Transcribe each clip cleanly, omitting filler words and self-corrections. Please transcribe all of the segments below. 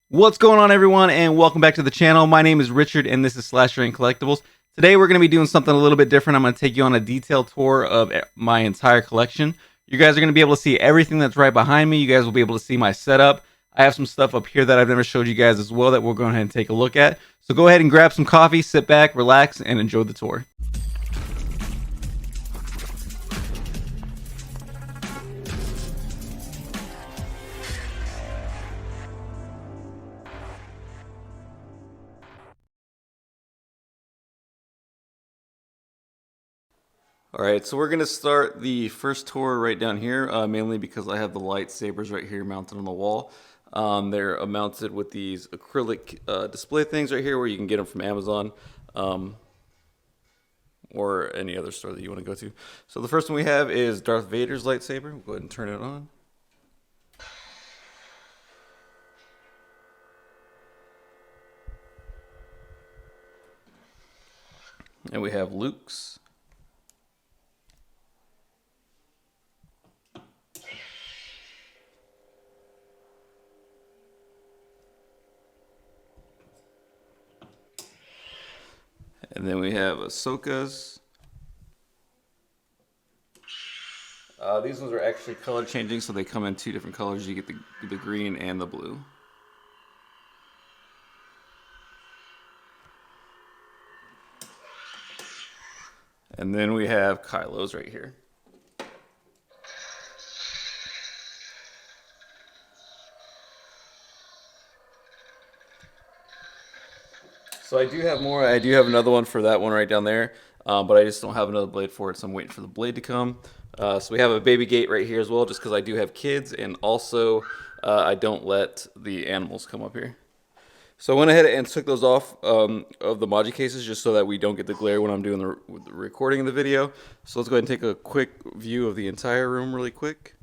What's going on, everyone, and welcome back to the channel. My name is Richard, and this is Slasher and Collectibles. Today, we're going to be doing something a little bit different. I'm going to take you on a detailed tour of my entire collection. You guys are going to be able to see everything that's right behind me. You guys will be able to see my setup. I have some stuff up here that I've never showed you guys as well that we'll go ahead and take a look at. So go ahead and grab some coffee, sit back, relax, and enjoy the tour. All right, so we're gonna start the first tour right down here, mainly because I have the lightsabers right here mounted on the wall. They're mounted with these acrylic display things right here where you can get them from Amazon or any other store that you want to go to. So the first one we have is Darth Vader's lightsaber. We'll go ahead and turn it on. And we have Luke's. And then we have Ahsoka's. These ones are actually color changing, so they come in two different colors. You get the green and the blue. And then we have Kylo's right here. So I do have more. I do have another one for that one right down there, but I just don't have another blade for it, so I'm waiting for the blade to come. So we have a baby gate right here as well, just because I do have kids, and also I don't let the animals come up here. So I went ahead and took those off of the Moducases just so that we don't get the glare when I'm doing the recording of the video. So let's go ahead and take a quick view of the entire room really quick.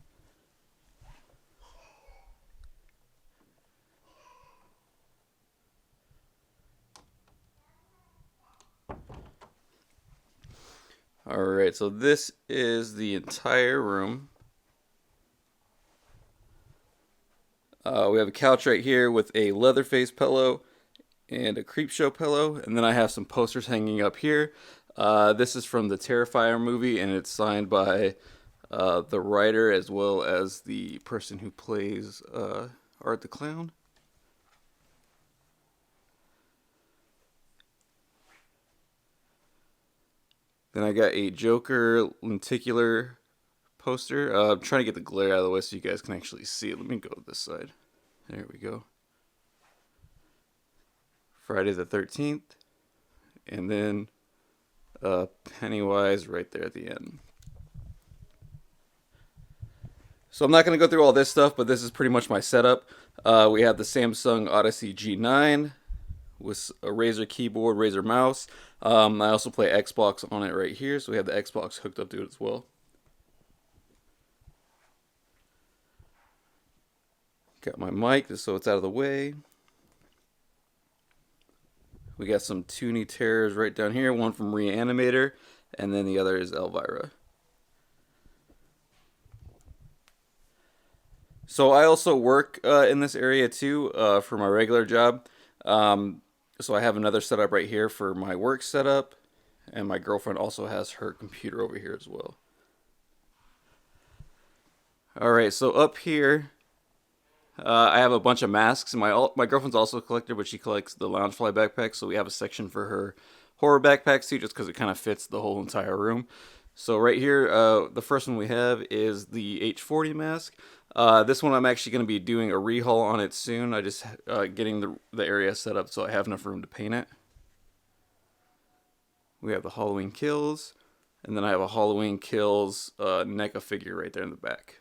Alright, so this is the entire room. We have a couch right here with a Leatherface pillow and a Creepshow pillow, and then I have some posters hanging up here. This is from the Terrifier movie, and it's signed by the writer as well as the person who plays Art the Clown. Then I got a Joker lenticular poster. I'm trying to get the glare out of the way so you guys can actually see it. Let me go to this side. There we go. Friday the 13th. And then Pennywise right there at the end. So I'm not going to go through all this stuff, but this is pretty much my setup. We have the Samsung Odyssey G9 with a Razer keyboard, Razer mouse. I also play Xbox on it right here, so we have the Xbox hooked up to it as well. Got my mic just so it's out of the way. We got some Toonie Terrors right down here, one from Reanimator, and then the other is Elvira. So I also work in this area too for my regular job. So I have another setup right here for my work setup, and my girlfriend also has her computer over here as well. Alright, so up here, I have a bunch of masks. My girlfriend's also a collector, but she collects the Loungefly backpacks, so we have a section for her horror backpacks too, just because it kind of fits the whole entire room. So right here, the first one we have is the H40 mask. This one I'm actually going to be doing a rehaul on it soon. I just getting the area set up so I have enough room to paint it. We have the Halloween Kills, and then I have a Halloween Kills NECA figure right there in the back.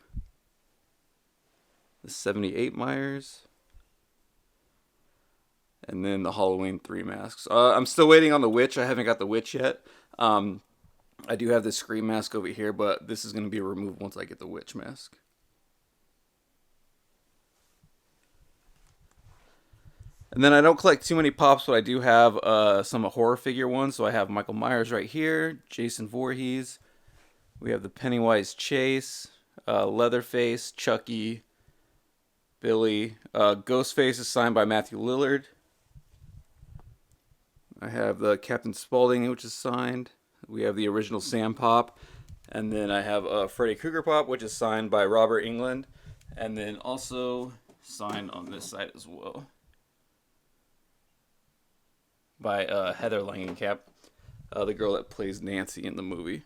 The 78 Myers, and then the Halloween 3 masks. I'm still waiting on the Witch. I haven't got the Witch yet. I do have this Scream mask over here, but this is going to be removed once I get the Witch mask. And then I don't collect too many Pops, but I do have some horror figure ones. So I have Michael Myers right here, Jason Voorhees. We have the Pennywise Chase, Leatherface, Chucky, Billy. Ghostface is signed by Matthew Lillard. I have the Captain Spaulding, which is signed. We have the original Sam Pop. And then I have a Freddy Krueger Pop, which is signed by Robert England. And then also signed on this side as well by Heather Langenkamp, the girl that plays Nancy in the movie.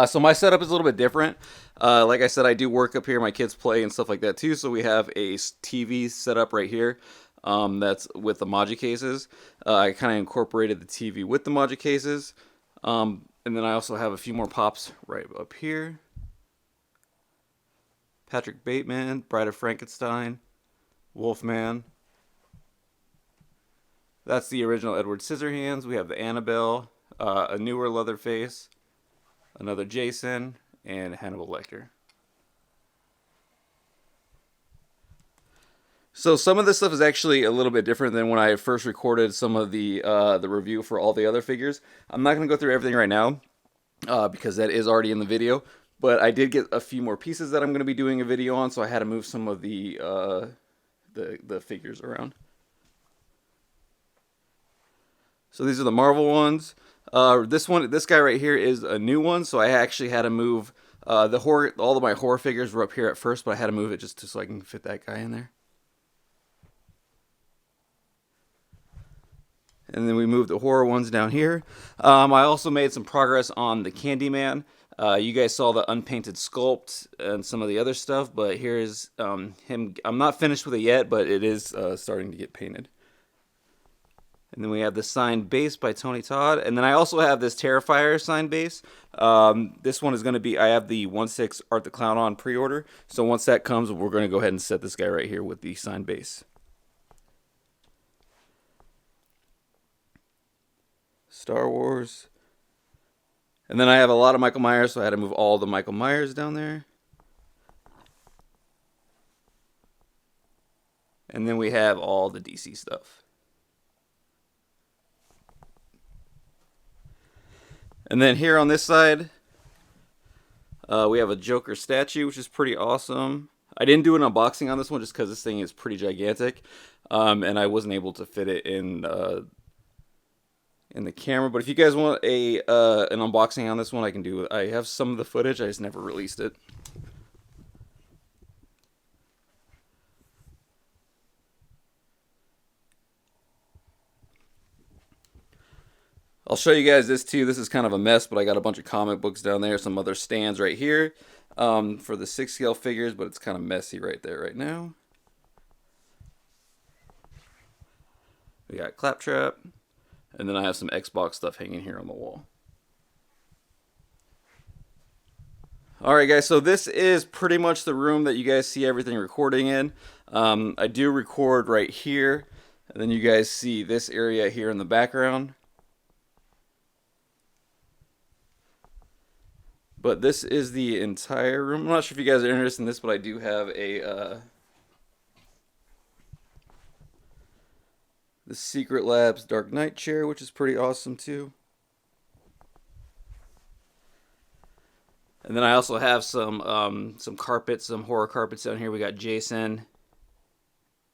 So my setup is a little bit different. Like I said, I do work up here. My kids play and stuff like that too. So we have a TV set up right here. That's with the Moducases. I kind of incorporated the TV with the Moducases. And then I also have a few more pops right up here. Patrick Bateman, Bride of Frankenstein, Wolfman. That's the original Edward Scissorhands. We have the Annabelle, a newer Leatherface, another Jason, and Hannibal Lecter. So some of this stuff is actually a little bit different than when I first recorded some of the review for all the other figures. I'm not going to go through everything right now because that is already in the video. But I did get a few more pieces that I'm going to be doing a video on, so I had to move some of the figures around. So these are the Marvel ones. This guy right here is a new one, so I actually had to move all of my horror figures were up here at first, but I had to move it just so I can fit that guy in there. And then we moved the horror ones down here. I also made some progress on the Candyman. You guys saw the unpainted sculpt and some of the other stuff, but here's him. I'm not finished with it yet, but it is starting to get painted. And then we have the signed base by Tony Todd. And then I also have this Terrifier signed base. This one is going to be, I have the 1/6 Art the Clown on pre-order. So once that comes, we're going to go ahead and set this guy right here with the signed base. Star Wars. And then I have a lot of Michael Myers, so I had to move all the Michael Myers down there. And then we have all the DC stuff. And then here on this side, we have a Joker statue, which is pretty awesome. I didn't do an unboxing on this one just because this thing is pretty gigantic. And I wasn't able to fit it in the camera. But if you guys want an unboxing on this one, I can do it. I have some of the footage. I just never released it. I'll show you guys this too. This is kind of a mess, but I got a bunch of comic books down there, some other stands right here for the 6 scale figures, but it's kind of messy right there right now. We got Claptrap, and then I have some Xbox stuff hanging here on the wall. Alright guys, so this is pretty much the room that you guys see everything recording in. I do record right here, and then you guys see this area here in the background. But this is the entire room. I'm not sure if you guys are interested in this, but I do have a the Secret Labs Dark Knight chair, which is pretty awesome too. And then I also have some carpets, some horror carpets down here. We got Jason,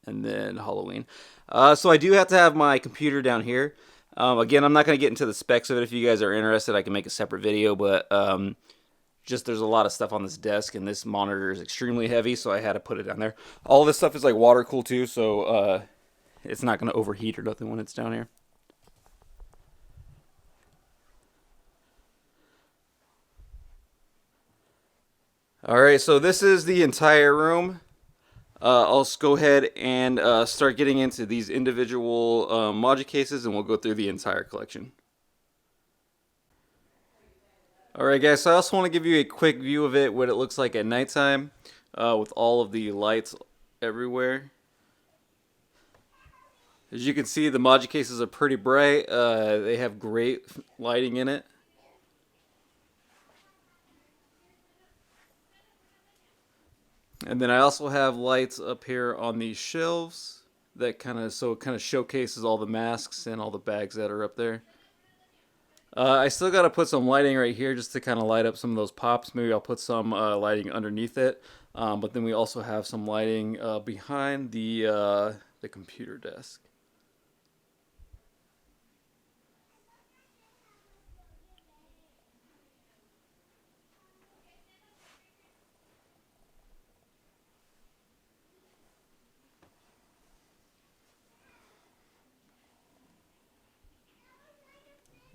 and then Halloween. So I do have to have my computer down here. Again, I'm not going to get into the specs of it. If you guys are interested, I can make a separate video, but just there's a lot of stuff on this desk, and this monitor is extremely heavy, so I had to put it down there. All this stuff is like water cooled too, so it's not going to overheat or nothing when it's down here. Alright, so this is the entire room. I'll go ahead and start getting into these individual Moducases, and we'll go through the entire collection. Alright guys, so I also want to give you a quick view of it, what it looks like at nighttime, with all of the lights everywhere. As you can see, the Moducases are pretty bright. They have great lighting in it. And then I also have lights up here on these shelves that kind of showcases all the masks and all the bags that are up there. I still got to put some lighting right here just to kind of light up some of those pops. Maybe I'll put some lighting underneath it. But then we also have some lighting behind the computer desk.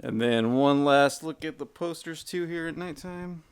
And then one last look at the posters too here at nighttime.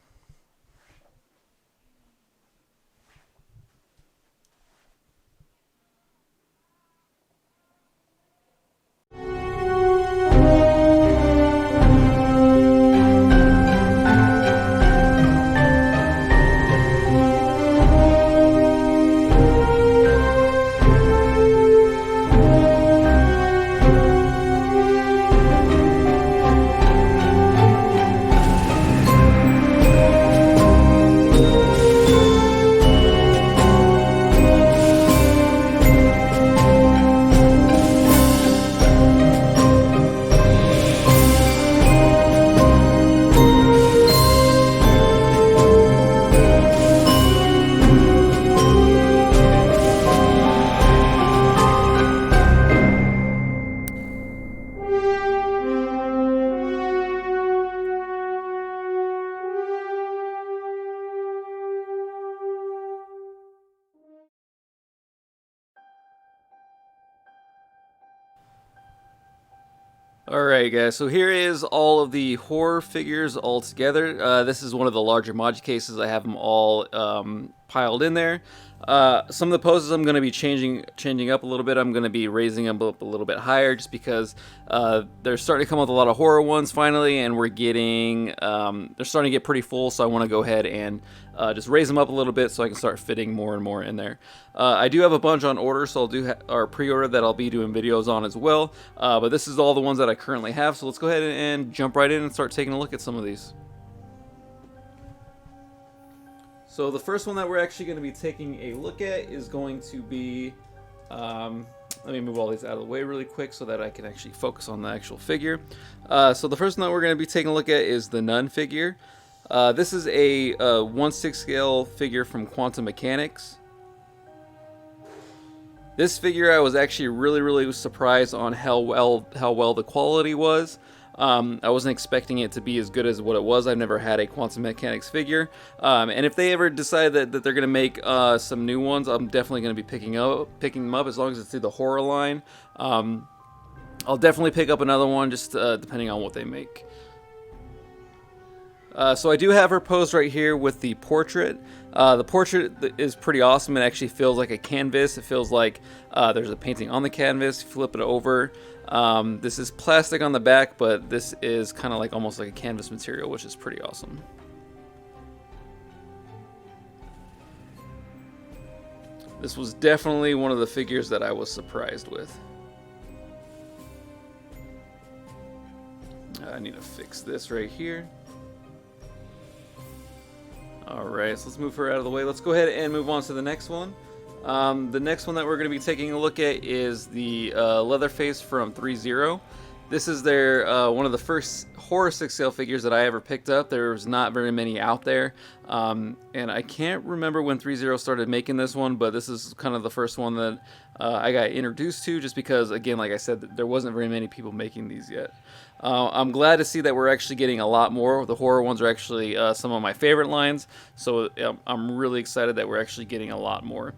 Alright guys, so here is all of the horror figures all together. This is one of the larger Moducases. I have them all piled in there. Some of the poses I'm going to be changing up a little bit. I'm going to be raising them up a little bit higher just because they're starting to come up with a lot of horror ones finally, and we're getting, they're starting to get pretty full, so I want to go ahead and just raise them up a little bit so I can start fitting more and more in there. I do have a bunch on order, so I'll do pre-order that I'll be doing videos on as well, but this is all the ones that I currently have, so let's go ahead and jump right in and start taking a look at some of these. So the first one that we're actually going to be taking a look at is going to be, let me move all these out of the way really quick so that I can actually focus on the actual figure. So the first one that we're going to be taking a look at is the Nun figure. This is a 1/6 scale figure from Quantum Mechanics. This figure I was actually really surprised on how well the quality was. I wasn't expecting it to be as good as what it was. I've never had a Quantum Mechanics figure, and if they ever decide that they're going to make some new ones, I'm definitely going to be picking them up as long as it's through the horror line. I'll definitely pick up another one just depending on what they make. So I do have her posed right here with the portrait. The portrait is pretty awesome. It actually feels like a canvas. It feels like there's a painting on the canvas. Flip it over. This is plastic on the back, but this is kind of like almost like a canvas material, which is pretty awesome. This was definitely one of the figures that I was surprised with. I need to fix this right here. Alright, so let's move her out of the way. Let's go ahead and move on to the next one. The next one that we're going to be taking a look at is the Leatherface from 3-0. This is their one of the first horror 6 scale figures that I ever picked up. There's not very many out there, and I can't remember when 3-0 started making this one, but this is kind of the first one that I got introduced to, just because, again, like I said, there wasn't very many people making these yet. I'm glad to see that we're actually getting a lot more. The horror ones are actually some of my favorite lines, so I'm really excited that we're actually getting a lot more.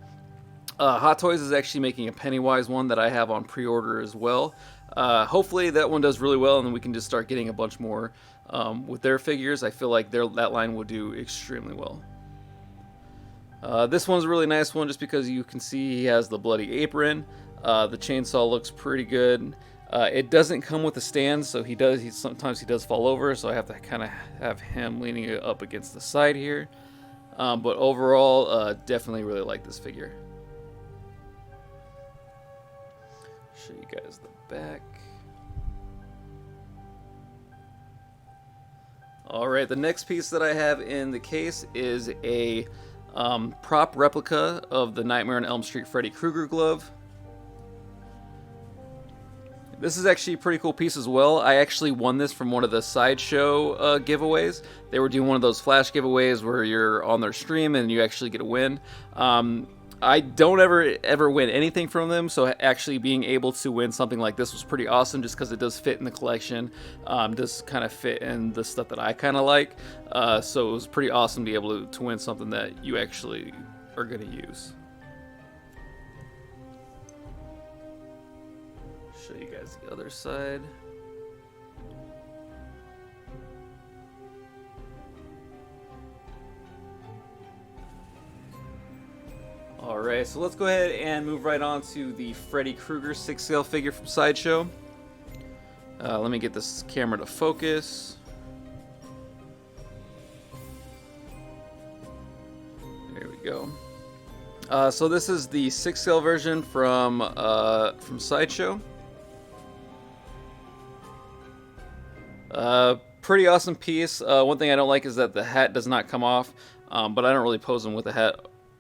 Hot Toys is actually making a Pennywise one that I have on pre-order as well. Hopefully that one does really well, and then we can just start getting a bunch more with their figures. I feel like that line will do extremely well. This one's a really nice one just because you can see he has the bloody apron. The chainsaw looks pretty good. It doesn't come with a stand, so sometimes he does fall over, so I have to kind of have him leaning up against the side here. But overall, definitely really like this figure. Show you guys the back. Alright, the next piece that I have in the case is a prop replica of the Nightmare on Elm Street Freddy Krueger glove. This is actually a pretty cool piece as well. I actually won this from one of the Sideshow giveaways. They were doing one of those flash giveaways where you're on their stream and you actually get a win. I don't ever win anything from them, so actually being able to win something like this was pretty awesome just because it does fit in the collection, does kind of fit in the stuff that I kind of like. So it was pretty awesome to be able to win something that you actually are going to use. Show you guys the other side. Alright, so let's go ahead and move right on to the Freddy Krueger 6-scale figure from Sideshow. Let me get this camera to focus. There we go. So this is the 6-scale version from Sideshow. Pretty awesome piece. One thing I don't like is that the hat does not come off, but I don't really pose him with the hat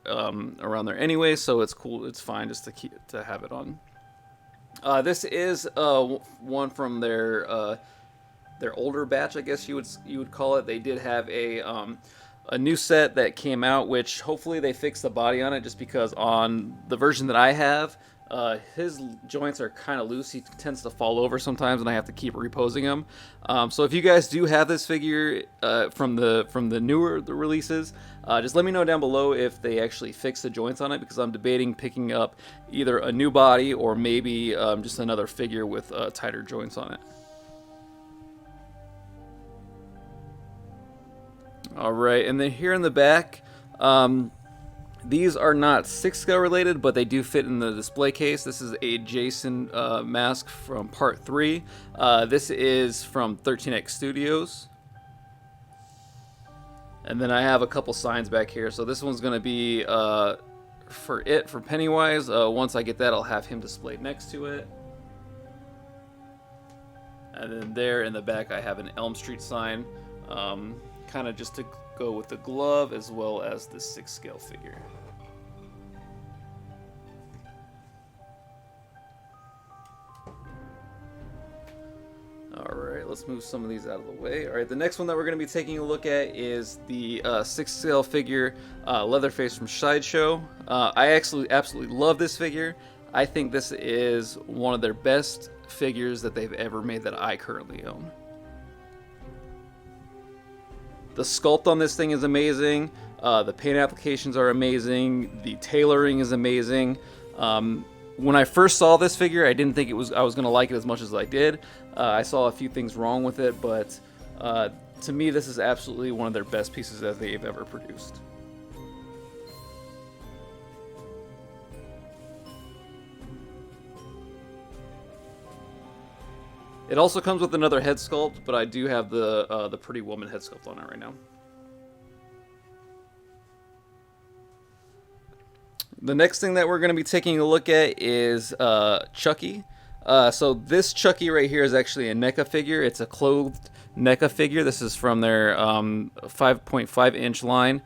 around there anyway, so it's cool. It's fine just to have it on. This is one from their older batch, I guess you would call it. They did have a new set that came out, which hopefully they fixed the body on it, just because on the version that I have, his joints are kind of loose. He tends to fall over sometimes, and I have to keep reposing him. So if you guys do have this figure from the newer releases, just let me know down below if they actually fix the joints on it, because I'm debating picking up either a new body or maybe just another figure with tighter joints on it. All right, and then here in the back, these are not 6-scale related, but they do fit in the display case. This is a Jason mask from Part 3. This is from 13X Studios. And then I have a couple signs back here. So this one's going to be for Pennywise. Once I get that, I'll have him displayed next to it. And then there in the back, I have an Elm Street sign, kind of just to go with the glove as well as the 6-scale figure. Alright, let's move some of these out of the way. Alright, the next one that we're going to be taking a look at is the 6-scale figure Leatherface from Sideshow. I actually absolutely love this figure. I think this is one of their best figures that they've ever made that I currently own. The sculpt on this thing is amazing. The paint applications are amazing. The tailoring is amazing. When I first saw this figure, I didn't think I was going to like it as much as I did. I saw a few things wrong with it, but to me, this is absolutely one of their best pieces that they've ever produced. It also comes with another head sculpt, but I do have the Pretty Woman head sculpt on it right now. The next thing that we're going to be taking a look at is Chucky. So this Chucky right here is actually a NECA figure. It's a clothed NECA figure. This is from their 5.5-inch line.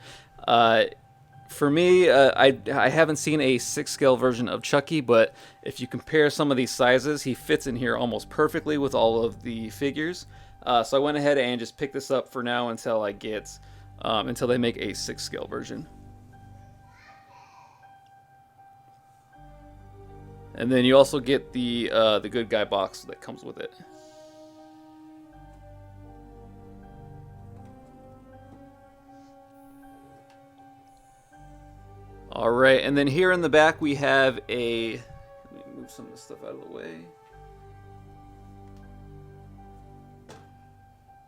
For me, I haven't seen a 6-scale version of Chucky, but if you compare some of these sizes, he fits in here almost perfectly with all of the figures. So I went ahead and just picked this up for now until until they make a 6-scale version. And then you also get the Good Guy box that comes with it. All right, and then here in the back we have let me move some of this stuff out of the way.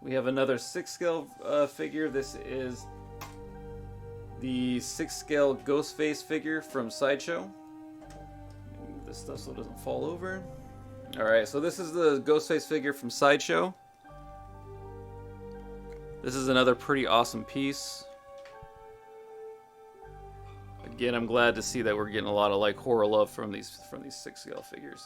We have another 6-scale figure. This is the 6-scale Ghostface figure from Sideshow. Move this stuff so it doesn't fall over. All right, so this is the Ghostface figure from Sideshow. This is another pretty awesome piece. Again, I'm glad to see that we're getting a lot of horror love from these 6-scale figures.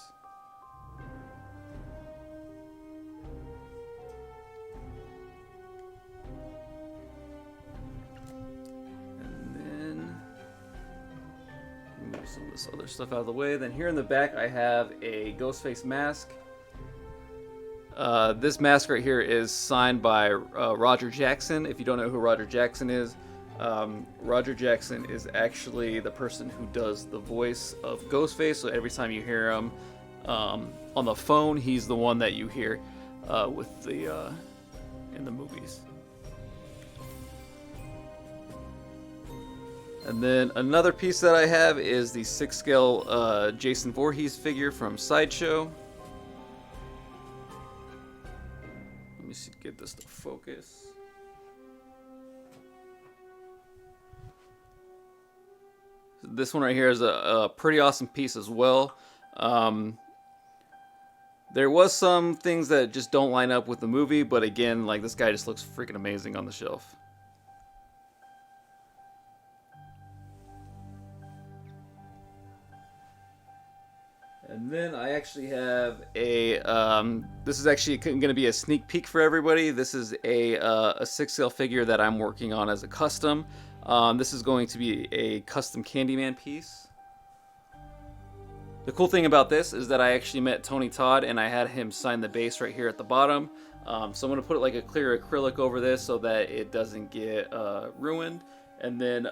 And then move some of this other stuff out of the way. Then here in the back, I have a Ghostface mask. This mask right here is signed by Roger Jackson. If you don't know who Roger Jackson is, Roger Jackson is actually the person who does the voice of Ghostface. So every time you hear him on the phone, he's the one that you hear with the in the movies. And then another piece that I have is the 6 scale Jason Voorhees figure from Sideshow. Let me see, get this to focus. This one right here is a pretty awesome piece as well. There was some things that just don't line up with the movie, but again, like, this guy just looks freaking amazing on the shelf. And then I actually have a, this is actually going to be a sneak peek for everybody. This is a 6 scale figure that I'm working on as a custom. This is going to be a custom Candyman piece. The cool thing about this is that I actually met Tony Todd and I had him sign the base right here at the bottom. So I'm going to put like a clear acrylic over this so that it doesn't get ruined. And then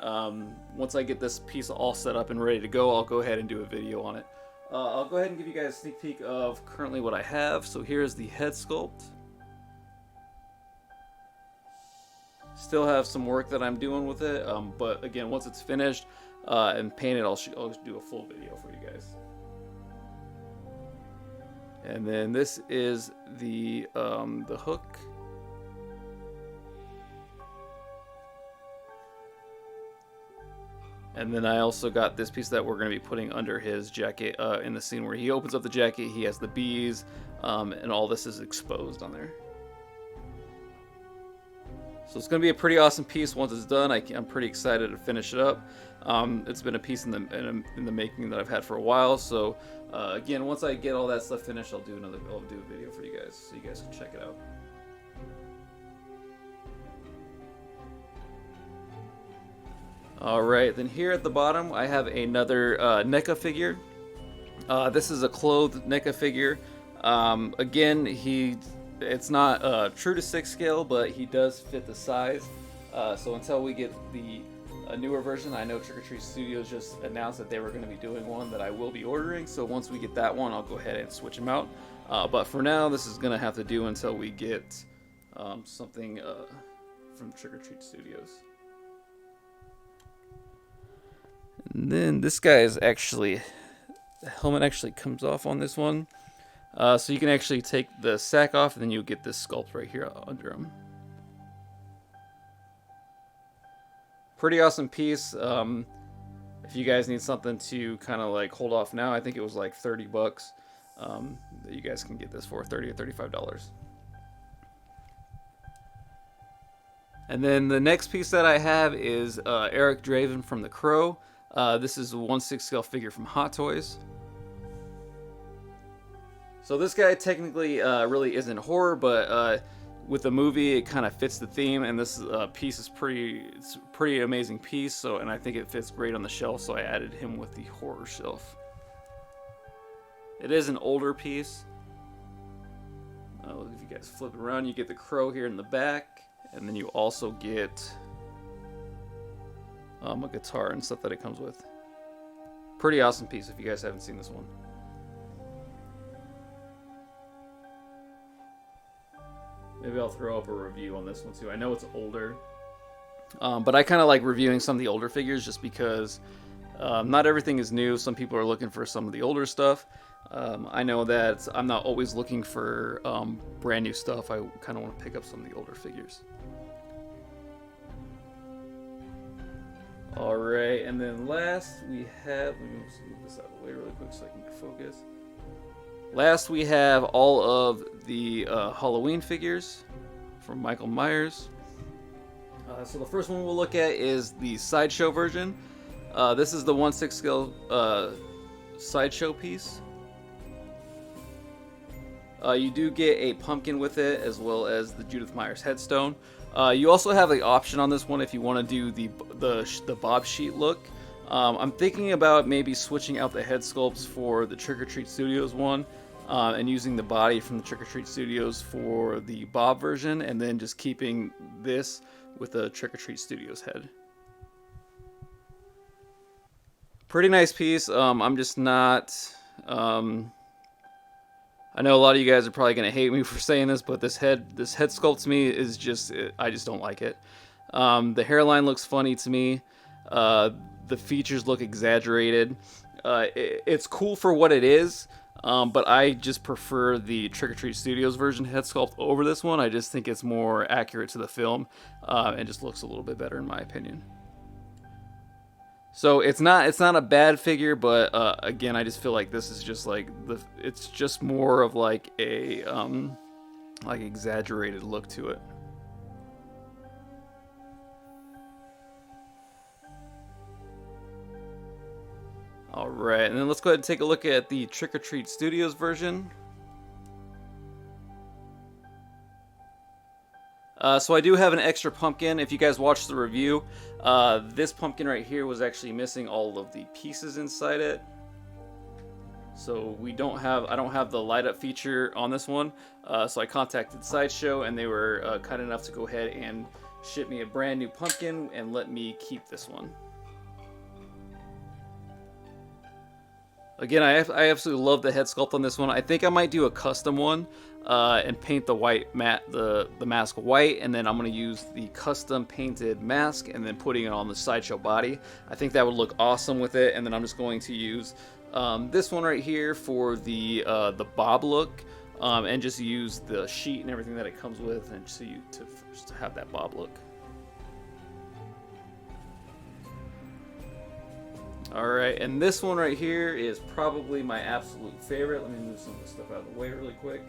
once I get this piece all set up and ready to go, I'll go ahead and do a video on it. I'll go ahead and give you guys a sneak peek of currently what I have. So here's the head sculpt. Still have some work that I'm doing with it, but again, once it's finished and painted, I'll do a full video for you guys. And then this is the hook. And then I also got this piece that we're going to be putting under his jacket in the scene where he opens up the jacket. He has the bees, and all this is exposed on there. So it's going to be a pretty awesome piece once it's done. I'm pretty excited to finish it up. It's been a piece in the making that I've had for a while. So again, once I get all that stuff finished, I'll do a video for you guys so you guys can check it out. Alright, then here at the bottom I have another NECA figure. This is a clothed NECA figure. Again, it's not true to 6 scale, but he does fit the size. So until we get the newer version, I know Trick or Treat Studios just announced that they were going to be doing one that I will be ordering. So once we get that one, I'll go ahead and switch him out. But for now, this is going to have to do until we get something from Trick or Treat Studios. And then this guy is actually, the helmet actually comes off on this one. So you can actually take the sack off and then you'll get this sculpt right here under him. Pretty awesome piece. If you guys need something to kind of like hold off now, I think it was like 30 bucks that you guys can get this for, $30 or $35. And then the next piece that I have is Eric Draven from The Crow. This is a 1/6 scale figure from Hot Toys. So this guy technically really isn't horror, but with the movie it kind of fits the theme, and this piece is it's a pretty amazing piece. So, and I think it fits great on the shelf, so I added him with the horror shelf. It is an older piece. If you guys flip it around, you get the crow here in the back, and then you also get a guitar and stuff that it comes with. Pretty awesome piece if you guys haven't seen this one. Maybe I'll throw up a review on this one too. I know it's older, but I kind of like reviewing some of the older figures just because not everything is new. Some people are looking for some of the older stuff. I know that I'm not always looking for brand new stuff. I kind of want to pick up some of the older figures. Alright, and then last we have, let me just move this out of the way really quick so I can focus. Last we have all of the Halloween figures from Michael Myers. So the first one we'll look at is the Sideshow version. This is the 1/6 scale Sideshow piece. You do get a pumpkin with it, as well as the Judith Myers headstone. You also have the option on this one if you want to do the Bob sheet look. I'm thinking about maybe switching out the head sculpts for the Trick or Treat Studios one. and using the body from the Trick or Treat Studios for the Bob version, and then just keeping this with the Trick or Treat Studios head. Pretty nice piece. I'm just not. I know a lot of you guys are probably gonna hate me for saying this, but this head sculpt to me is just, I just don't like it. The hairline looks funny to me. The features look exaggerated. It's cool for what it is, but I just prefer the Trick or Treat Studios version head sculpt over this one. I just think it's more accurate to the film, and just looks a little bit better in my opinion. So it's not a bad figure, but again, I just feel like this is just like it's just more of like a like exaggerated look to it. All right, and then let's go ahead and take a look at the Trick or Treat Studios version. So I do have an extra pumpkin. If you guys watched the review, this pumpkin right here was actually missing all of the pieces inside it. So I don't have the light up feature on this one. So I contacted Sideshow, and they were kind enough to go ahead and ship me a brand new pumpkin and let me keep this one. Again, I absolutely love the head sculpt on this one. I think I might do a custom one and paint the white the mask white, and then I'm going to use the custom painted mask and then putting it on the Sideshow body. I think that would look awesome with it, and then I'm just going to use this one right here for the Bob look, and just use the sheet and everything that it comes with, and just to have that Bob look. Alright, and this one right here is probably my absolute favorite. Let me move some of this stuff out of the way really quick.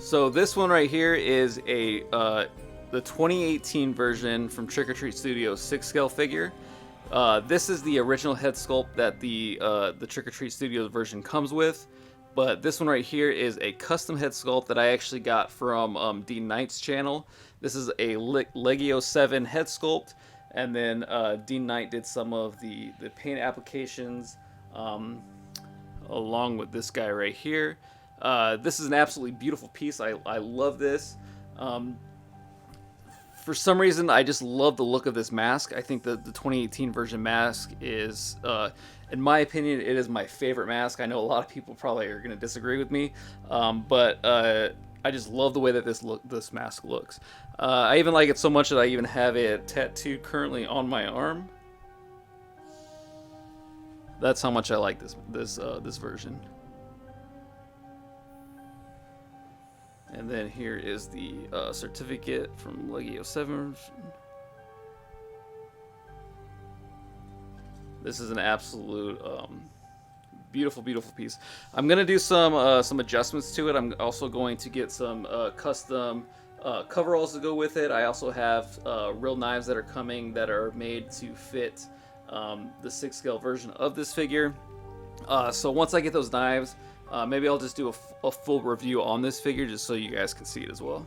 So this one right here is the 2018 version from Trick or Treat Studios 6-scale figure. This is the original head sculpt that the Trick or Treat Studios version comes with. But this one right here is a custom head sculpt that I actually got from Dean Knight's channel. This is a Legio 7 head sculpt, and then Dean Knight did some of the paint applications along with this guy right here. This is an absolutely beautiful piece. I love this. For some reason, I just love the look of this mask. I think the 2018 version mask is, in my opinion, it is my favorite mask. I know a lot of people probably are going to disagree with me, but I just love the way that this mask looks. I even like it so much that I even have it tattooed currently on my arm. That's how much I like this version. And then here is the certificate from Legio 7. This is an absolute beautiful, beautiful piece. I'm gonna do some adjustments to it. I'm also going to get some custom coveralls to go with it. I also have real knives that are coming that are made to fit the 6-scale version of this figure. So once I get those knives, maybe I'll just do a full review on this figure just so you guys can see it as well.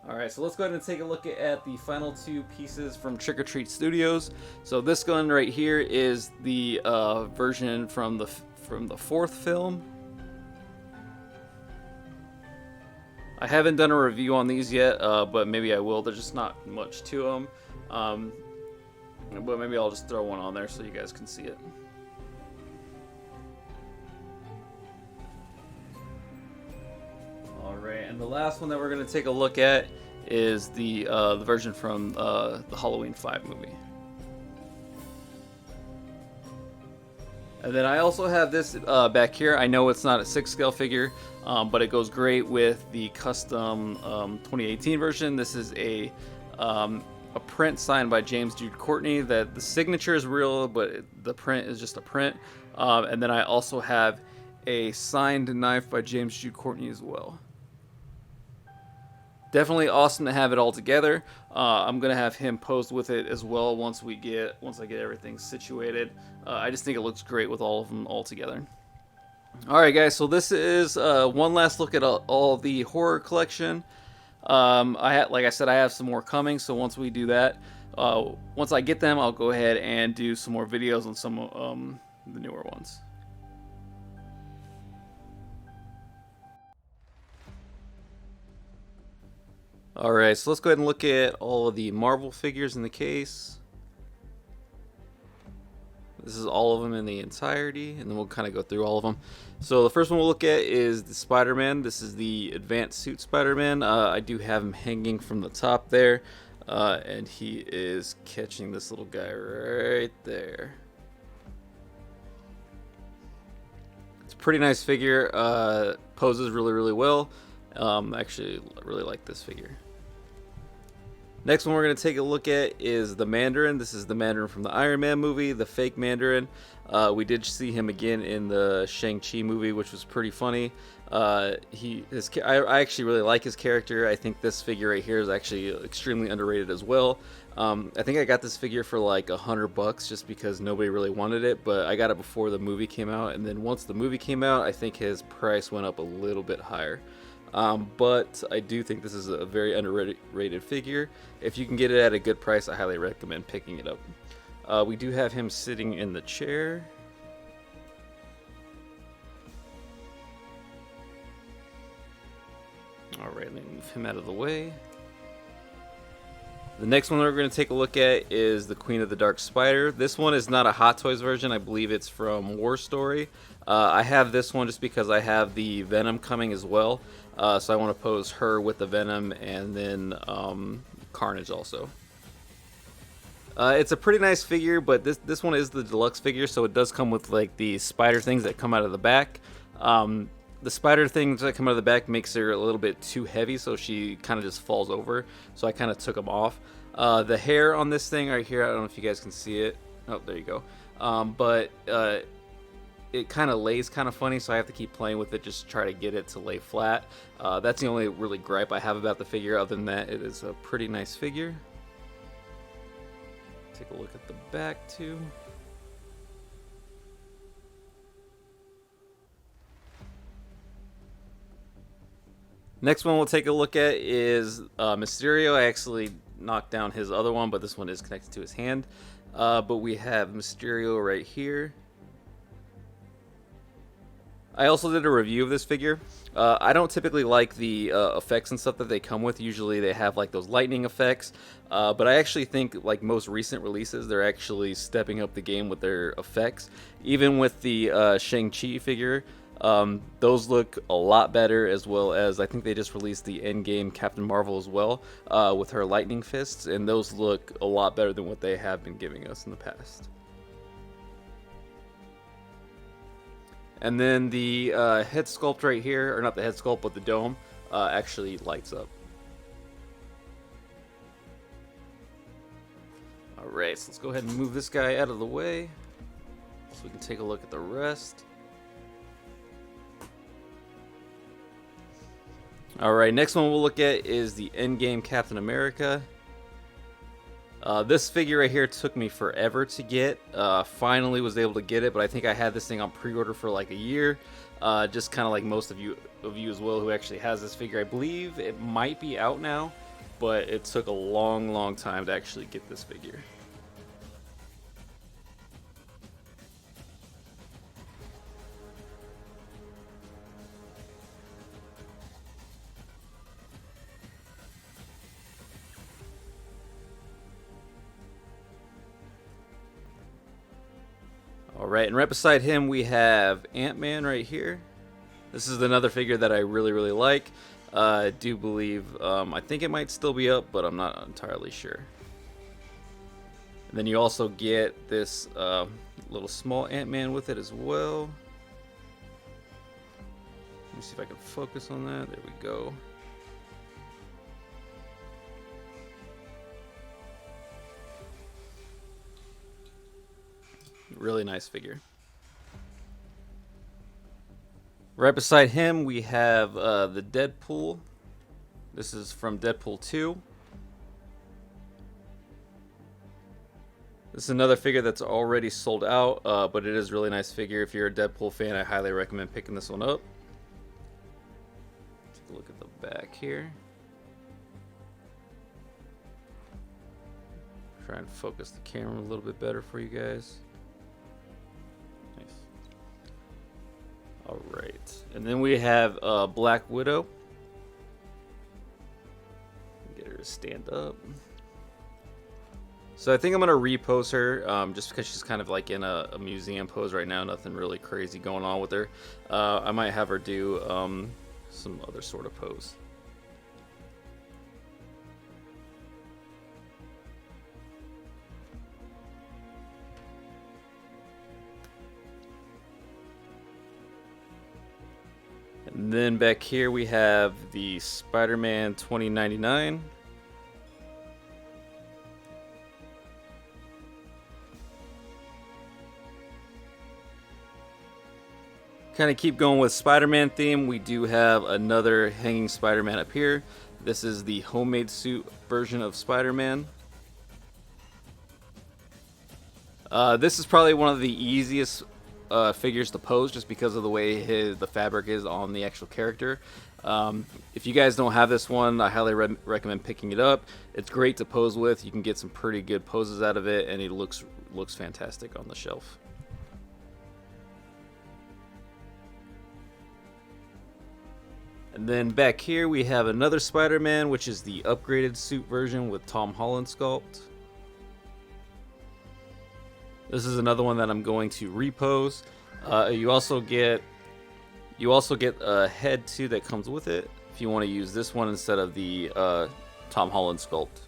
Alright, so let's go ahead and take a look at the final two pieces from Trick or Treat Studios. So this gun right here is the version from the 4th film. I haven't done a review on these yet, but maybe I will. There's just not much to them. But maybe I'll just throw one on there so you guys can see it. Alright, and the last one that we're going to take a look at is the version from the Halloween 5 movie. And then I also have this back here. I know it's not a 6-scale figure, but it goes great with the custom 2018 version. This is a print signed by James Jude Courtney. That the signature is real, but the print is just a print. And then I also have a signed knife by James Jude Courtney as well. Definitely awesome to have it all together. I'm gonna have him pose with it as well once I get everything situated. I just think it looks great with all of them all together. All right, guys. So this is one last look at all the horror collection. Like I said, I have some more coming. So once we do that, once I get them, I'll go ahead and do some more videos on some the newer ones. All right, so let's go ahead and look at all of the Marvel figures in the case. This is all of them in the entirety, and then we'll kind of go through all of them. So the first one we'll look at is the Spider-Man. This is the Advanced Suit Spider-Man. I do have him hanging from the top there, and he is catching this little guy right there. It's a pretty nice figure. Poses really, really well. Actually, really like this figure. Next one we're going to take a look at is the Mandarin. This is the Mandarin from the Iron Man movie, the fake Mandarin. We did see him again in the Shang-Chi movie, which was pretty funny. I actually really like his character. I think this figure right here is actually extremely underrated as well. I think I got this figure for like $100 just because nobody really wanted it, but I got it before the movie came out, and then once the movie came out, I think his price went up a little bit higher. But I do think this is a very underrated figure. If you can get it at a good price, I highly recommend picking it up. We do have him sitting in the chair. Alright, let me move him out of the way. The next one we're going to take a look at is the Queen of the Dark Spider. This one is not a Hot Toys version. I believe it's from War Story. I have this one just because I have the Venom coming as well. So I want to pose her with the Venom and then Carnage also. It's a pretty nice figure, but this one is the deluxe figure, so it does come with like the spider things that come out of the back. The spider things that come out of the back makes her a little bit too heavy, so she kind of just falls over. So I kind of took them off. The hair on this thing right here, I don't know if you guys can see it. Oh, there you go. But it kind of lays kind of funny, so I have to keep playing with it just to try to get it to lay flat. That's the only really gripe I have about the figure. Other than that, it is a pretty nice figure. Take a look at the back too. Next one we'll take a look at is Mysterio. I actually knocked down his other one, but this one is connected to his hand. But we have Mysterio right here. I also did a review of this figure. I don't typically like the effects and stuff that they come with. Usually they have like those lightning effects. But I actually think like most recent releases, they're actually stepping up the game with their effects. Even with the Shang-Chi figure, those look a lot better, as well as I think they just released the Endgame Captain Marvel as well with her lightning fists, and those look a lot better than what they have been giving us in the past. And then the head sculpt right here, or not the head sculpt, but the dome, actually lights up. Alright, so let's go ahead and move this guy out of the way so we can take a look at the rest. Alright, next one we'll look at is the Endgame Captain America. This figure right here took me forever to get. Finally was able to get it, but I think I had this thing on pre-order for like a year. Just kind of like most of you as well who actually has this figure. I believe it might be out now, but it took a long time to actually get this figure. Alright, and right beside him we have Ant-Man right here. This is another figure that I really like. I do believe, I think it might still be up, but I'm not entirely sure. And then you also get this little small Ant-Man with it as well. Let me see if I can focus on that. There we go. Really nice figure. Right beside him we have the Deadpool. This is from Deadpool 2. This is another figure that's already sold out, but it is a really nice figure. If you're a Deadpool fan, I highly recommend picking this one up. Take a look at the back here. Try and focus the camera a little bit better for you guys. Nice. All right, and then we have Black Widow. Get her to stand up. So I think I'm gonna repose her, just because she's kind of like in a museum pose right now. Nothing really crazy going on with her. I might have her do some other sort of pose. And then back here we have the Spider-Man 2099. Kind of keep going with Spider-Man theme. We do have another hanging Spider-Man up here. This is the homemade suit version of Spider-Man. This is probably one of the easiest figures to pose, just because of the way the fabric is on the actual character. If you guys don't have this one, I highly recommend picking it up. It's great to pose with. You can get some pretty good poses out of it, and it looks fantastic on the shelf. And then back here we have another Spider-Man, which is the upgraded suit version with Tom Holland sculpt. This is another one that I'm going to repose. You also get a head too that comes with it, if you want to use this one instead of the Tom Holland sculpt.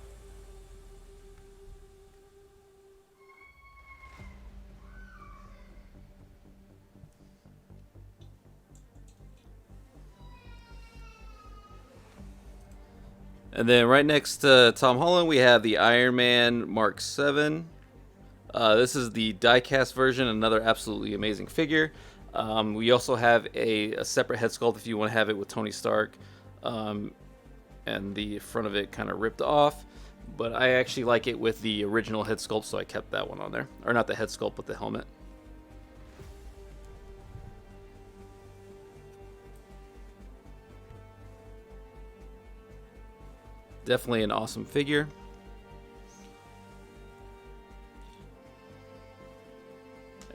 And then right next to Tom Holland, we have the Iron Man Mark 7. This is the die-cast version, another absolutely amazing figure. We also have a separate head sculpt if you want to have it with Tony Stark, and the front of it kind of ripped off. But I actually like it with the original head sculpt, so I kept that one on there. Or not the head sculpt, but the helmet. Definitely an awesome figure.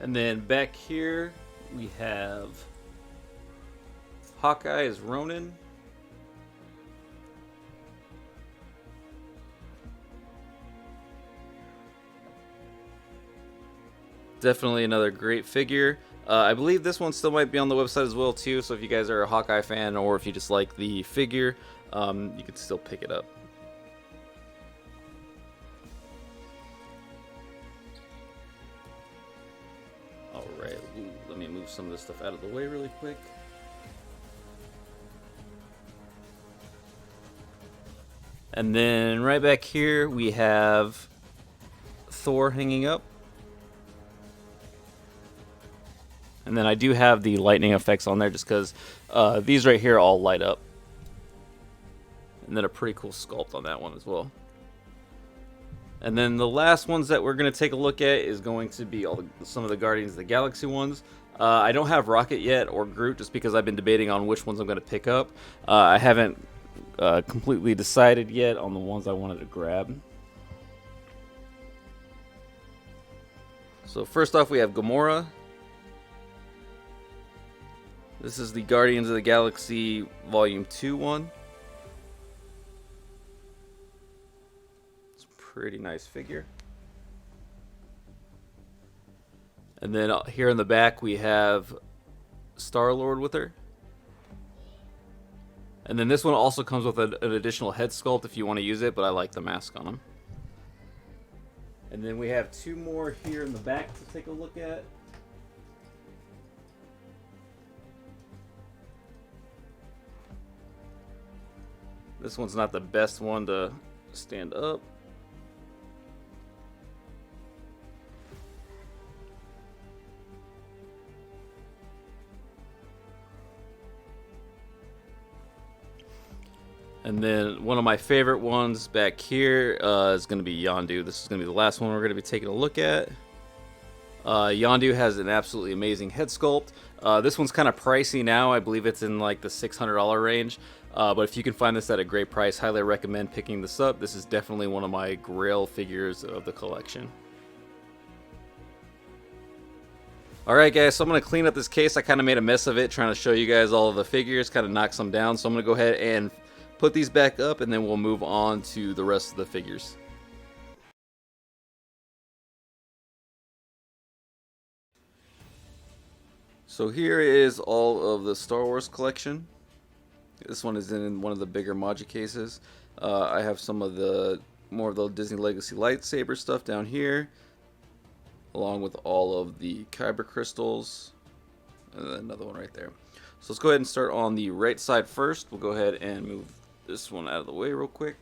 And then back here we have Hawkeye as Ronin. Definitely another great figure. I believe this one still might be on the website as well too, so if you guys are a Hawkeye fan or if you just like the figure, you can still pick it up. Alright, let me move some of this stuff out of the way really quick. And then right back here we have Thor hanging up. And then I do have the lightning effects on there just because these right here all light up. And then a pretty cool sculpt on that one as well. And then the last ones that we're going to take a look at is going to be some of the Guardians of the Galaxy ones. I don't have Rocket yet or Groot just because I've been debating on which ones I'm going to pick up. I haven't completely decided yet on the ones I wanted to grab. So first off we have Gamora. This is the Guardians of the Galaxy Volume 2 one. It's a pretty nice figure. And then here in the back we have Star-Lord with her. And then this one also comes with an additional head sculpt if you want to use it, but I like the mask on him. And then we have two more here in the back to take a look at. This one's not the best one to stand up. And then one of my favorite ones back here is going to be Yondu. This is going to be the last one we're going to be taking a look at. Yondu has an absolutely amazing head sculpt. This one's kind of pricey now. I believe it's in like the $600 range. But if you can find this at a great price, highly recommend picking this up. This is definitely one of my grail figures of the collection. Alright guys, so I'm going to clean up this case. I kind of made a mess of it trying to show you guys all of the figures, kind of knock some down. So I'm going to go ahead and put these back up, and then we'll move on to the rest of the figures. So here is all of the Star Wars collection. This one is in one of the bigger Moducases. I have some of the more of the Disney Legacy lightsaber stuff down here, along with all of the kyber crystals, and then another one right there. So let's go ahead and start on the right side first. We'll go ahead and move this one out of the way real quick.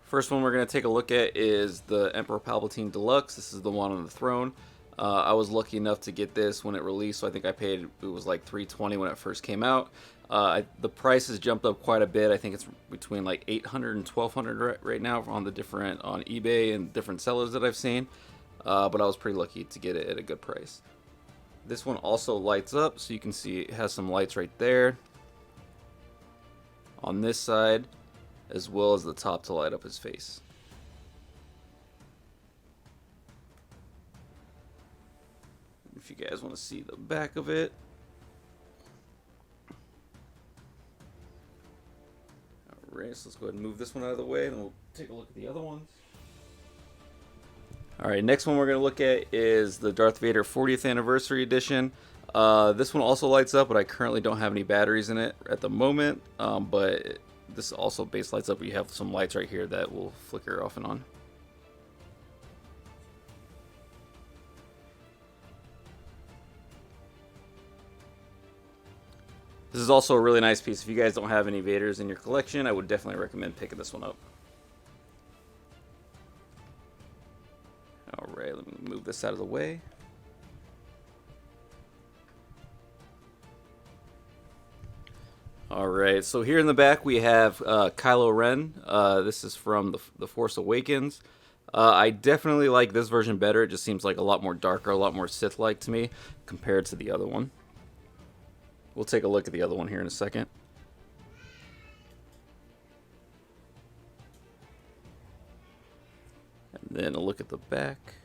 First one we're going to take a look at is the Emperor Palpatine Deluxe. This is the one on the throne. I was lucky enough to get this when it released, so I think I paid, it was like $320 when it first came out. The price has jumped up quite a bit. I think it's between like $800 and $1,200 right now on eBay and different sellers that I've seen. But I was pretty lucky to get it at a good price. This one also lights up, so you can see it has some lights right there on this side, as well as the top to light up his face. If you guys want to see the back of it. Alright, so let's go ahead and move this one out of the way, and we'll take a look at the other ones. Alright, next one we're going to look at is the Darth Vader 40th Anniversary Edition. This one also lights up, but I currently don't have any batteries in it at the moment. But this also base lights up. You have some lights right here that will flicker off and on. This is also a really nice piece. If you guys don't have any Vaders in your collection, I would definitely recommend picking this one up. Alright, let me move this out of the way. Alright, so here in the back we have Kylo Ren. This is from the Force Awakens. I definitely like this version better. It just seems like a lot more darker, a lot more Sith-like to me compared to the other one. We'll take a look at the other one here in a second. And then a look at the back.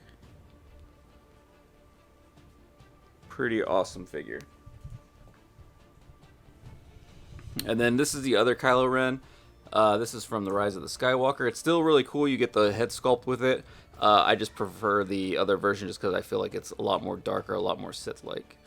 Pretty awesome figure. And then this is the other Kylo Ren. This is from The Rise of the Skywalker. It's still really cool. You get the head sculpt with it. I just prefer the other version just because I feel like it's a lot more darker, a lot more Sith-like.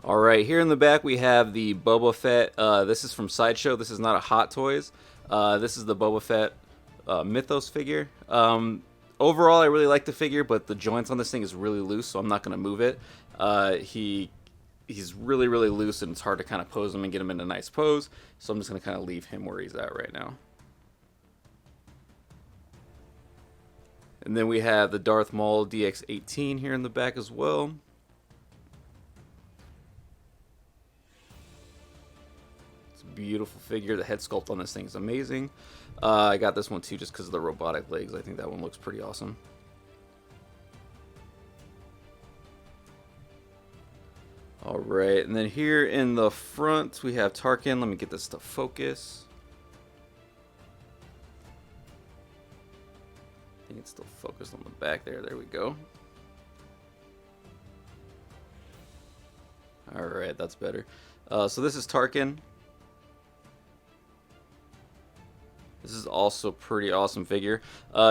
Alright, here in the back we have the Boba Fett. This is from Sideshow. This is not a Hot Toys. This is the Boba Fett Mythos figure. Overall, I really like the figure, but the joints on this thing is really loose, so I'm not going to move it. He's really, really loose, and it's hard to kind of pose him and get him in a nice pose, so I'm just going to kind of leave him where he's at right now. And then we have the Darth Maul DX-18 here in the back as well. Beautiful figure. The head sculpt on this thing is amazing. I got this one too just because of the robotic legs. I think that one looks pretty awesome. Alright, and then here in the front we have Tarkin. Let me get this to focus. I think it's still focused on the back there. There we go. Alright, that's better. So this is Tarkin. This is also a pretty awesome figure.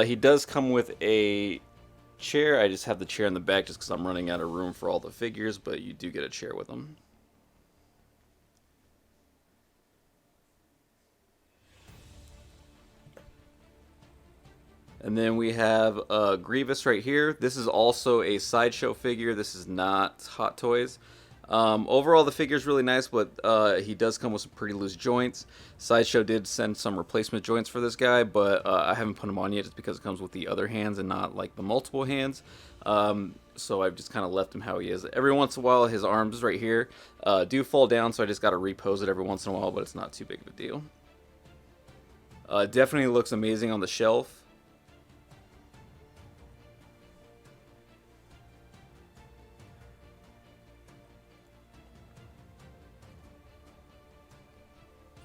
He does come with a chair. I just have the chair in the back just because I'm running out of room for all the figures, but you do get a chair with them. And then we have Grievous right here. This is also a Sideshow figure. This is not Hot Toys. Overall, the figure is really nice, but he does come with some pretty loose joints. Sideshow did send some replacement joints for this guy, but I haven't put him on yet just because it comes with the other hands and not like the multiple hands. So I've just kind of left him how he is. Every once in a while, his arms right here do fall down, so I just got to repose it every once in a while, but it's not too big of a deal. Definitely looks amazing on the shelf.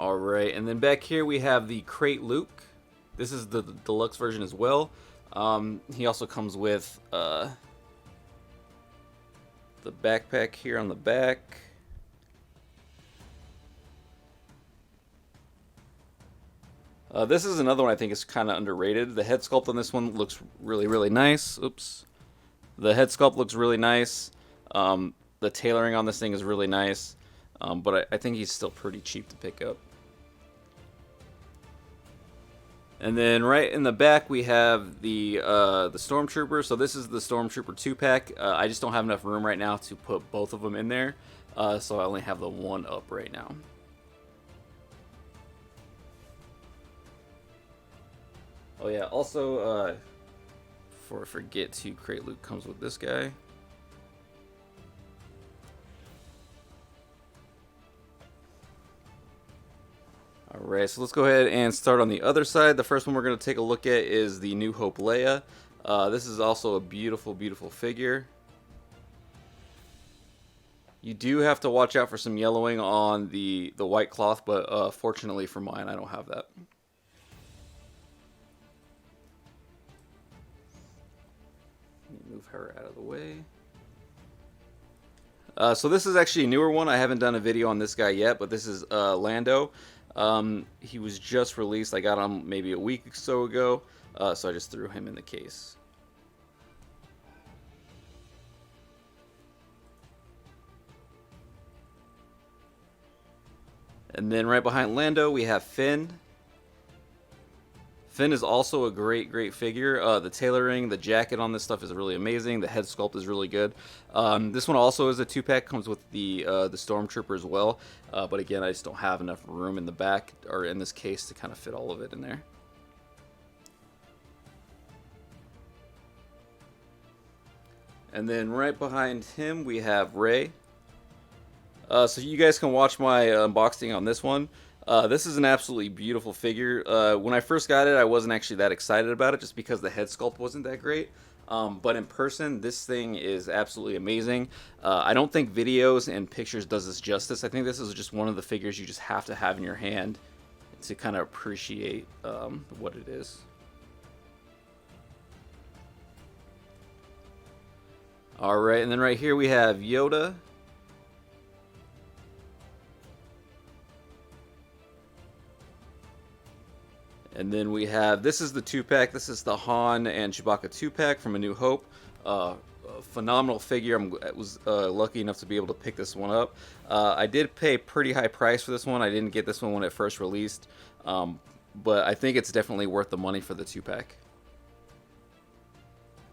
All right, and then back here we have the Crate Luke. This is the deluxe version as well. He also comes with the backpack here on the back. This is another one I think is kind of underrated. The head sculpt on this one looks really, really nice. Oops. The head sculpt looks really nice. The tailoring on this thing is really nice. But I think he's still pretty cheap to pick up. And then right in the back we have the Stormtrooper. So this is the Stormtrooper 2-pack. I just don't have enough room right now to put both of them in there. So I only have the one up right now. Oh yeah, also, before I forget to, Crate Luke comes with this guy. Alright, so let's go ahead and start on the other side. The first one we're going to take a look at is the New Hope Leia. This is also a beautiful, beautiful figure. You do have to watch out for some yellowing on the white cloth, but fortunately for mine, I don't have that. Move her out of the way. So this is actually a newer one. I haven't done a video on this guy yet, but this is Lando. He was just released. I got him maybe a week or so ago, so I just threw him in the case. And then right behind Lando, we have Finn. Finn is also a great, great figure. The tailoring, the jacket on this stuff is really amazing. The head sculpt is really good. This one also is a 2-pack, comes with the Stormtrooper as well. But again, I just don't have enough room in the back or in this case to kind of fit all of it in there. And then right behind him, we have Rey. So you guys can watch my unboxing on this one. This is an absolutely beautiful figure. When I first got it, I wasn't actually that excited about it just because the head sculpt wasn't that great. But in person, this thing is absolutely amazing. I don't think videos and pictures does this justice. I think this is just one of the figures you just have to have in your hand to kind of appreciate what it is. Alright, and then right here we have Yoda. And then we have, this is the 2-pack. This is the Han and Chewbacca 2-pack from A New Hope. A phenomenal figure. I was lucky enough to be able to pick this one up. I did pay a pretty high price for this one. I didn't get this one when it first released. But I think it's definitely worth the money for the 2-pack.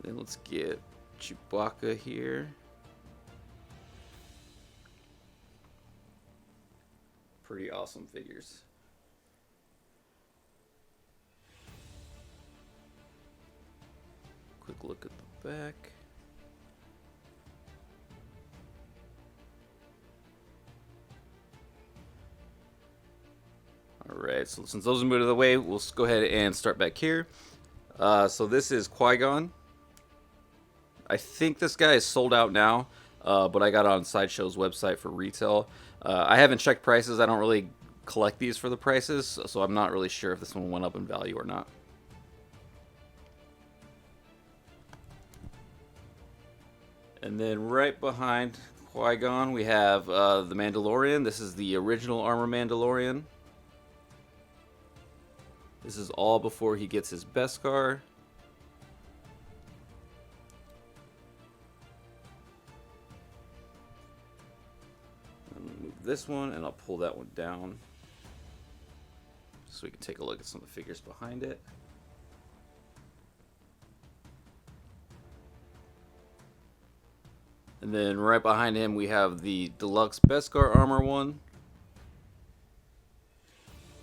Then let's get Chewbacca here. Pretty awesome figures. Quick look at the back. Alright, so since those are moved out of the way, we'll go ahead and start back here. So this is Qui-Gon. I think this guy is sold out now, but I got it on Sideshow's website for retail. I haven't checked prices. I don't really collect these for the prices, so I'm not really sure if this one went up in value or not. And then right behind Qui-Gon, we have the Mandalorian. This is the original Armor Mandalorian. This is all before he gets his Beskar. I'm going to move this one, and I'll pull that one down so we can take a look at some of the figures behind it. And then right behind him, we have the deluxe Beskar armor one.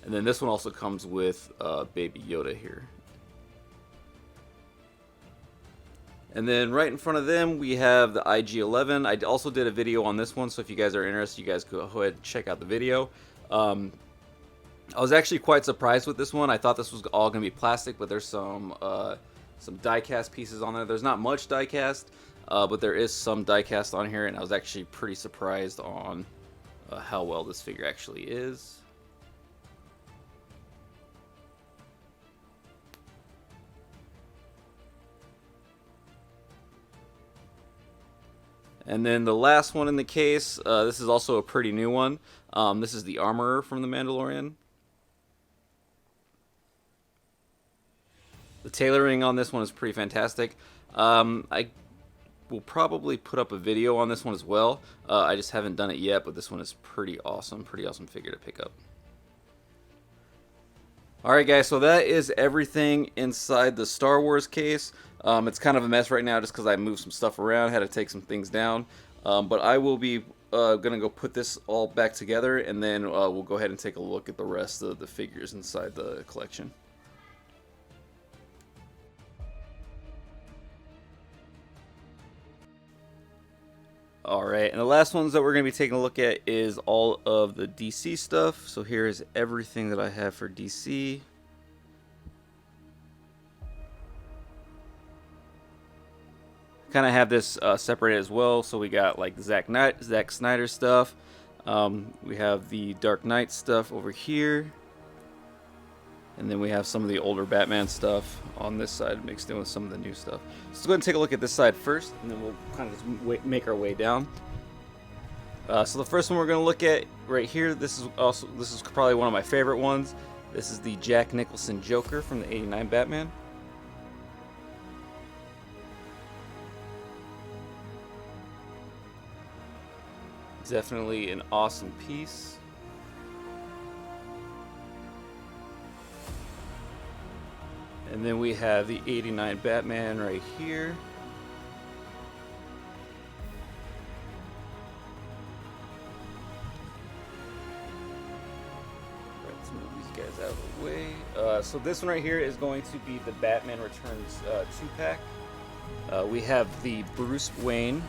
And then this one also comes with Baby Yoda here. And then right in front of them, we have the IG-11. I also did a video on this one, so if you guys are interested, you guys go ahead and check out the video. I was actually quite surprised with this one. I thought this was all going to be plastic, but there's some die-cast pieces on there. There's not much die-cast. But there is some die-cast on here, and I was actually pretty surprised on how well this figure actually is. And then the last one in the case, this is also a pretty new one. This is the Armorer from The Mandalorian. The tailoring on this one is pretty fantastic. I will probably put up a video on this one as well. I just haven't done it yet, but this one is pretty awesome figure to pick up. Alright guys, so that is everything inside the Star Wars case. It's kind of a mess right now just because I moved some stuff around, had to take some things down. But I will be going to go put this all back together, and then we'll go ahead and take a look at the rest of the figures inside the collection. Alright, and the last ones that we're going to be taking a look at is all of the DC stuff. So here is everything that I have for DC. Kind of have this separated as well. So we got like Zack Snyder stuff. We have the Dark Knight stuff over here. And then we have some of the older Batman stuff on this side mixed in with some of the new stuff. So let's go ahead and take a look at this side first, and then we'll kind of just make our way down. So the first one we're going to look at right here, this is probably one of my favorite ones. This is the Jack Nicholson Joker from the '89 Batman. Definitely an awesome piece. And then we have the '89 Batman right here. Let's move these guys out of the way. So this one right here is going to be the Batman Returns 2-pack. We have the Bruce Wayne.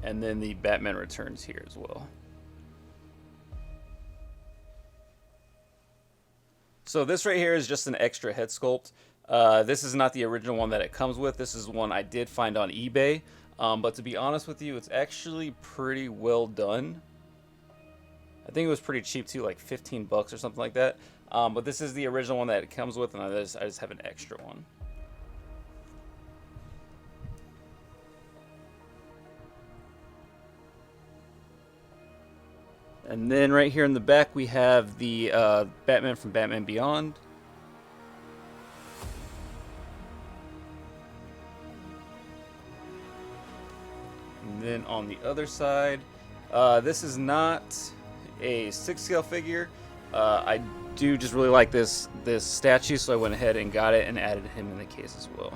And then the Batman Returns here as well. So this right here is just an extra head sculpt. This is not the original one that it comes with. This is one I did find on eBay. But to be honest with you, it's actually pretty well done. I think it was pretty cheap too, like 15 bucks or something like that. But this is the original one that it comes with, and I just have an extra one. And then right here in the back we have the Batman from Batman Beyond. And then on the other side, this is not a 6-scale figure. I do just really like this statue, so I went ahead and got it and added him in the case as well.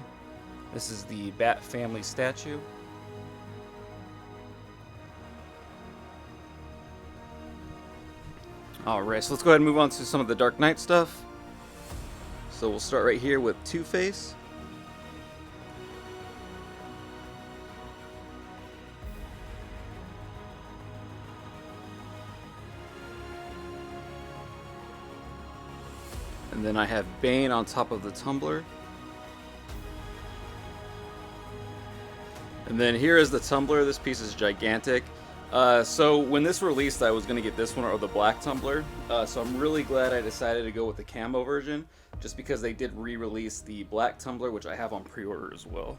This is the Bat Family statue. Alright, so let's go ahead and move on to some of the Dark Knight stuff. So we'll start right here with Two-Face. And then I have Bane on top of the tumbler. And then here is the tumbler. This piece is gigantic. So when this released, I was going to get this one or the black tumbler. So I'm really glad I decided to go with the camo version, just because they did re-release the black tumbler, which I have on pre-order as well.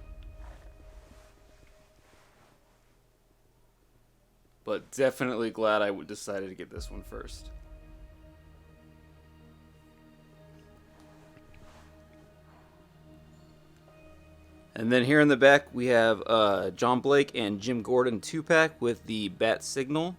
But definitely glad I decided to get this one first. And then here in the back we have John Blake and Jim Gordon 2-pack with the Bat Signal.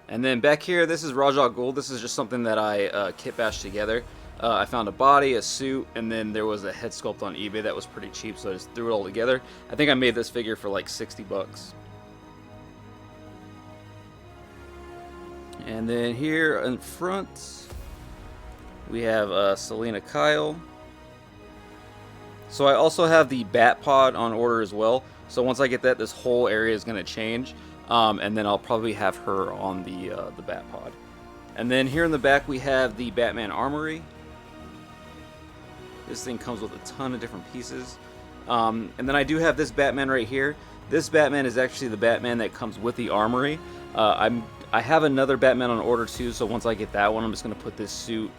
And then back here, this is Ra's al Ghul. This is just something that I kit bashed together. I found a body, a suit, and then there was a head sculpt on eBay that was pretty cheap, so I just threw it all together. I think I made this figure for like 60 bucks. And then here in front, we have Selena Kyle. So I also have the Bat Pod on order as well. So once I get that, this whole area is going to change. And then I'll probably have her on the Bat Pod. And then here in the back, we have the Batman Armory. This thing comes with a ton of different pieces. And then I do have this Batman right here. This Batman is actually the Batman that comes with the armory. I have another Batman on order too, so once I get that one, I'm just going to put this suit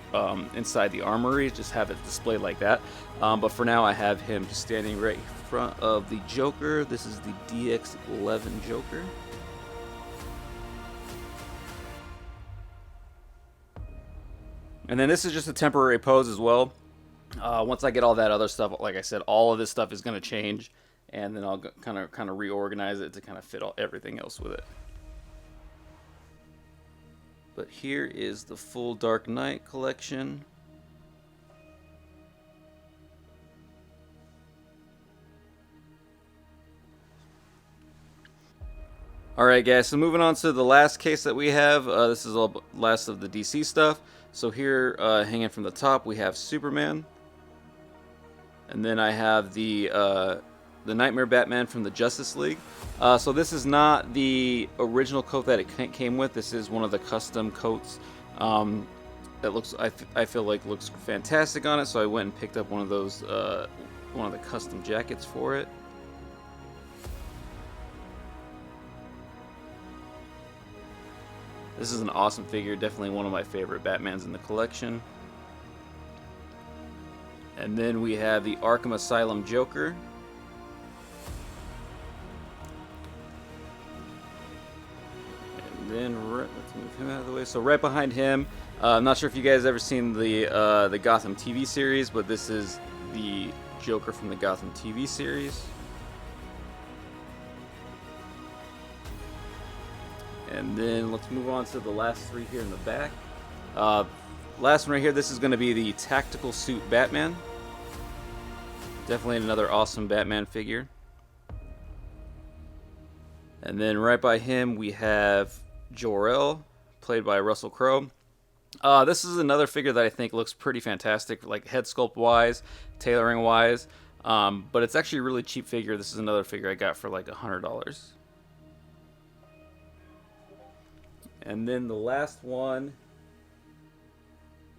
inside the armory, just have it displayed like that. But for now, I have him just standing right in front of the Joker. This is the DX11 Joker. And then this is just a temporary pose as well. Once I get all that other stuff, like I said, all of this stuff is going to change, and then I'll kind of reorganize it to kind of fit everything else with it. But here is the full Dark Knight collection. Alright guys, so moving on to the last case that we have. This is all last of the DC stuff. So here, hanging from the top, we have Superman. And then I have the Nightmare Batman from the Justice League. So this is not the original coat that it came with. This is one of the custom coats that looks, I feel like looks fantastic on it. So I went and picked up one of those, one of the custom jackets for it. This is an awesome figure, definitely one of my favorite Batmans in the collection. And then we have the Arkham Asylum Joker. And then let's move him out of the way. So right behind him, I'm not sure if you guys ever seen the Gotham TV series, but this is the Joker from the Gotham TV series. And then let's move on to the last three here in the back. Last one right here, this is going to be the Tactical Suit Batman. Definitely another awesome Batman figure. And then right by him we have Jor-El, played by Russell Crowe. This is another figure that I think looks pretty fantastic, like head sculpt wise, tailoring wise. But it's actually a really cheap figure. This is another figure I got for like $100. And then the last one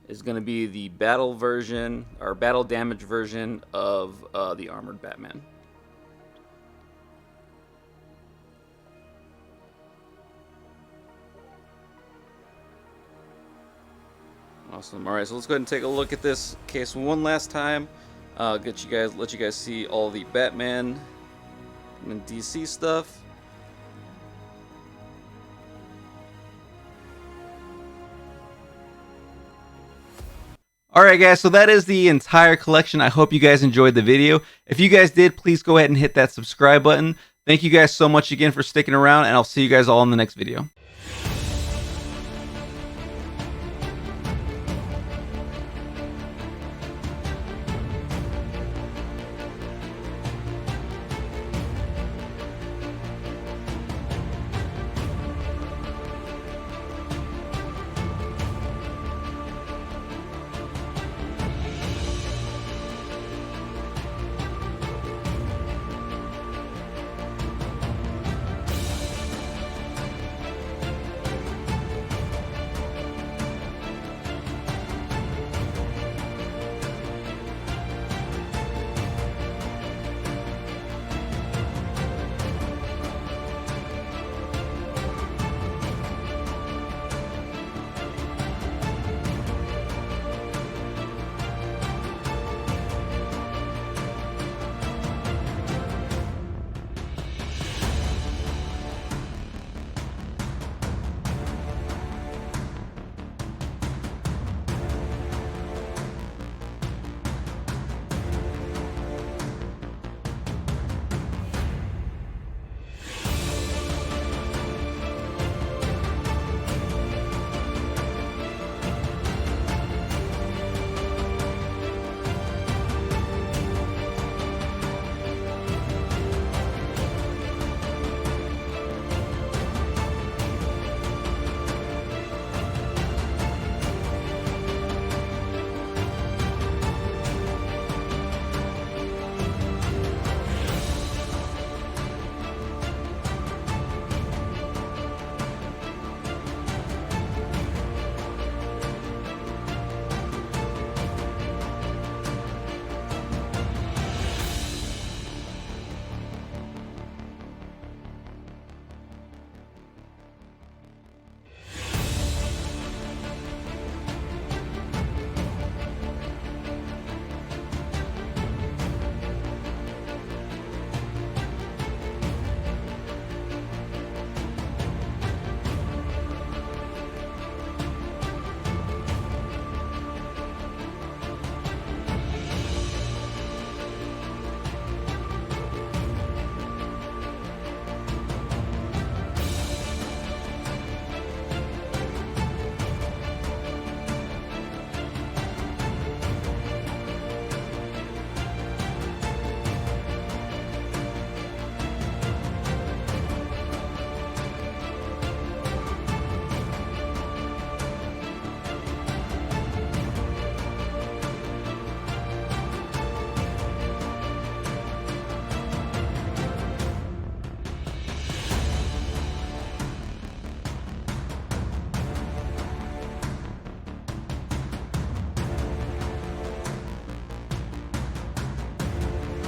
is going to be the battle version, or battle damage version of the Armored Batman. Awesome. All right, so let's go ahead and take a look at this case one last time. Let you guys see all the Batman and DC stuff. Alright guys, so that is the entire collection. I hope you guys enjoyed the video. If you guys did, please go ahead and hit that subscribe button. Thank you guys so much again for sticking around, and I'll see you guys all in the next video.